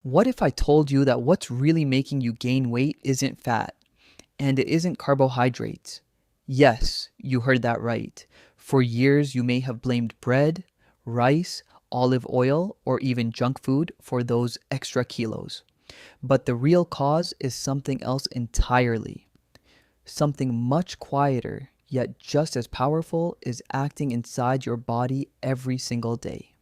What if I told you that what's really making you gain weight isn't fat and it isn't carbohydrates? Yes, you heard that right. For years, you may have blamed bread, rice, olive oil, or even junk food for those extra kilos. But the real cause is something else entirely. Something much quieter, yet just as powerful, is acting inside your body every single day.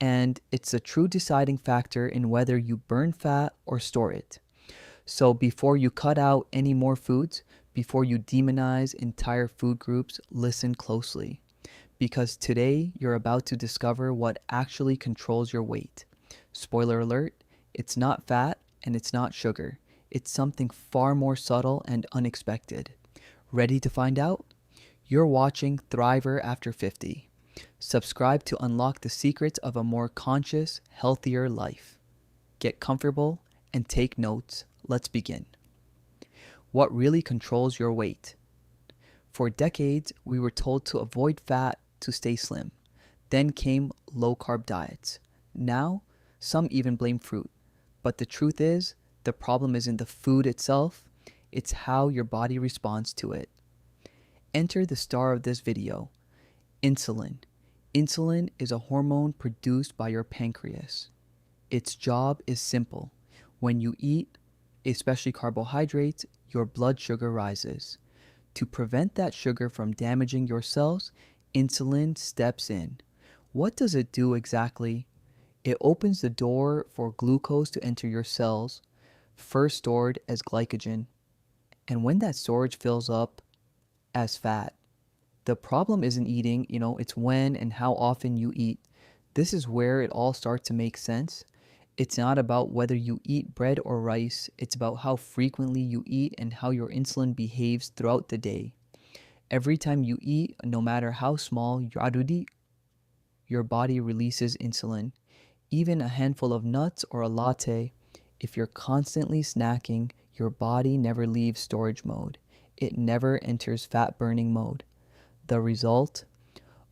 And it's a true deciding factor in whether you burn fat or store it. So before you cut out any more foods, before you demonize entire food groups, listen closely. Because today you're about to discover what actually controls your weight. Spoiler alert, it's not fat and it's not sugar. It's something far more subtle and unexpected. Ready to find out? You're watching Thriver After 50. Subscribe to unlock the secrets of a more conscious, healthier life. Get comfortable and take notes. Let's begin. What really controls your weight? For decades, we were told to avoid fat to stay slim. Then came low carb diets. Now, some even blame fruit. But the truth is, the problem isn't the food itself, it's how your body responds to it. Enter the star of this video, insulin. Insulin is a hormone produced by your pancreas. Its job is simple. When you eat, especially carbohydrates, your blood sugar rises. To prevent that sugar from damaging your cells, insulin steps in. What does it do exactly? It opens the door for glucose to enter your cells, first stored as glycogen, and when that storage fills up, as fat. The problem isn't eating, it's when and how often you eat. This is where it all starts to make sense. It's not about whether you eat bread or rice, it's about how frequently you eat and how your insulin behaves throughout the day. Every time you eat, no matter how small, your body releases insulin. Even a handful of nuts or a latte, if you're constantly snacking, your body never leaves storage mode. It never enters fat burning mode. The result?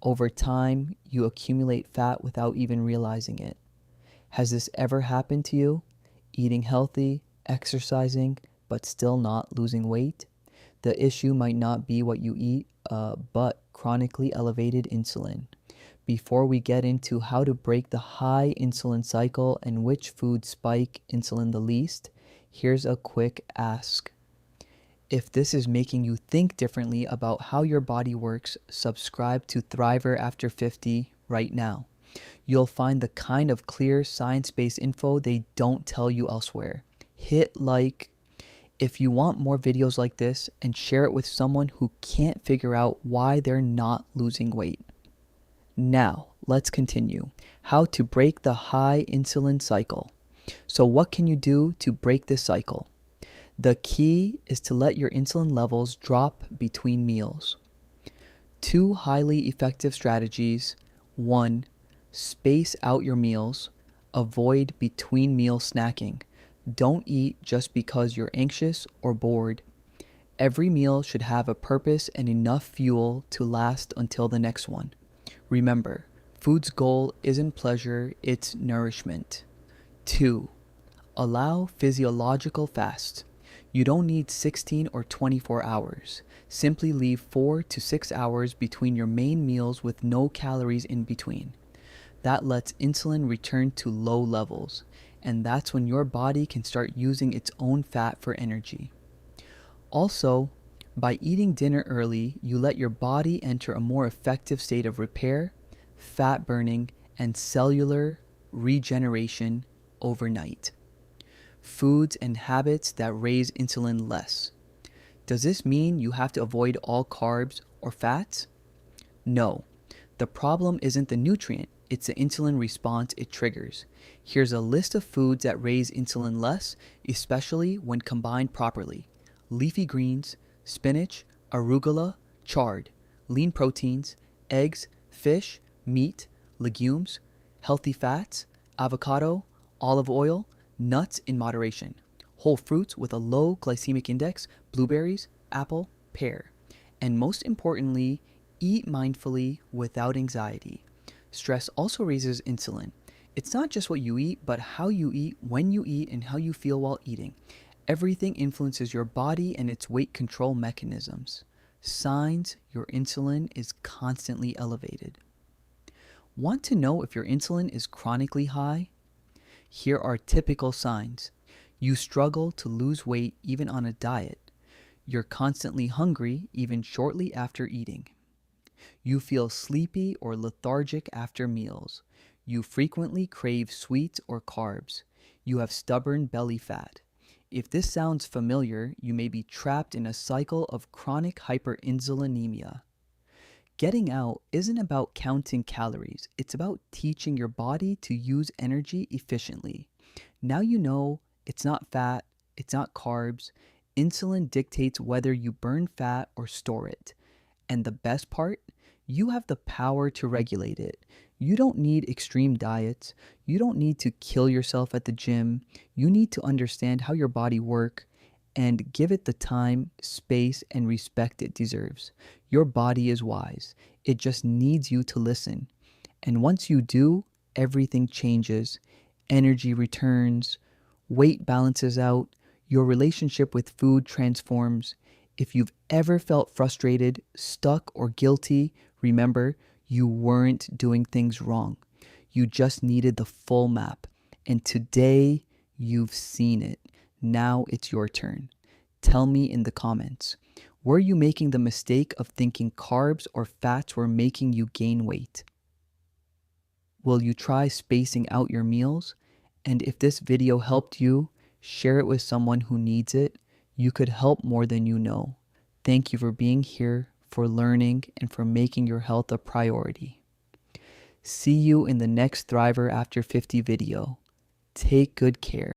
Over time, you accumulate fat without even realizing it. Has this ever happened to you? Eating healthy, exercising, but still not losing weight? The issue might not be what you eat, but chronically elevated insulin. Before we get into how to break the high insulin cycle and which foods spike insulin the least, here's a quick ask. If this is making you think differently about how your body works, subscribe to Thriver After 50 right now. You'll find the kind of clear science-based info they don't tell you elsewhere. Hit like if you want more videos like this and share it with someone who can't figure out why they're not losing weight. Now, let's continue. How to break the high insulin cycle. So what can you do to break this cycle? The key is to let your insulin levels drop between meals. Two highly effective strategies. 1. Space out your meals. Avoid between meal snacking. Don't eat just because you're anxious or bored. Every meal should have a purpose and enough fuel to last until the next one. Remember, food's goal isn't pleasure, it's nourishment. 2. Allow physiological fast. You don't need 16 or 24 hours. Simply leave 4 to 6 hours between your main meals with no calories in between. That lets insulin return to low levels, and that's when your body can start using its own fat for energy. Also, by eating dinner early, you let your body enter a more effective state of repair, fat burning, and cellular regeneration overnight. Foods and habits that raise insulin less. Does this mean you have to avoid all carbs or fats? No. The problem isn't the nutrient, it's the insulin response it triggers. Here's a list of foods that raise insulin less, especially when combined properly. Leafy greens, spinach, arugula, chard, lean proteins, eggs, fish, meat, legumes, healthy fats, avocado, olive oil, nuts in moderation, whole fruits with a low glycemic index, blueberries, apple, pear. And most importantly, eat mindfully without anxiety. Stress also raises insulin. It's not just what you eat, but how you eat, when you eat, and how you feel while eating. Everything influences your body and its weight control mechanisms. Signs: your insulin is constantly elevated. Want to know if your insulin is chronically high? Here are typical signs. You struggle to lose weight even on a diet. You're constantly hungry even shortly after eating. You feel sleepy or lethargic after meals. You frequently crave sweets or carbs. You have stubborn belly fat. If this sounds familiar, you may be trapped in a cycle of chronic hyperinsulinemia. Getting out isn't about counting calories, it's about teaching your body to use energy efficiently. Now you know it's not fat, it's not carbs. Insulin dictates whether you burn fat or store it. And the best part, you have the power to regulate it. You don't need extreme diets. You don't need to kill yourself at the gym. You need to understand how your body works and give it the time, space, and respect it deserves. Your body is wise. It just needs you to listen. And once you do, everything changes. Energy returns, weight balances out, your relationship with food transforms. If you've ever felt frustrated, stuck, or guilty, remember, you weren't doing things wrong. You just needed the full map. And today, you've seen it. Now it's your turn. Tell me in the comments. Were you making the mistake of thinking carbs or fats were making you gain weight? Will you try spacing out your meals? And if this video helped you, share it with someone who needs it. You could help more than you know. Thank you for being here, for learning, and for making your health a priority. See you in the next Thriver After 50 video. Take good care.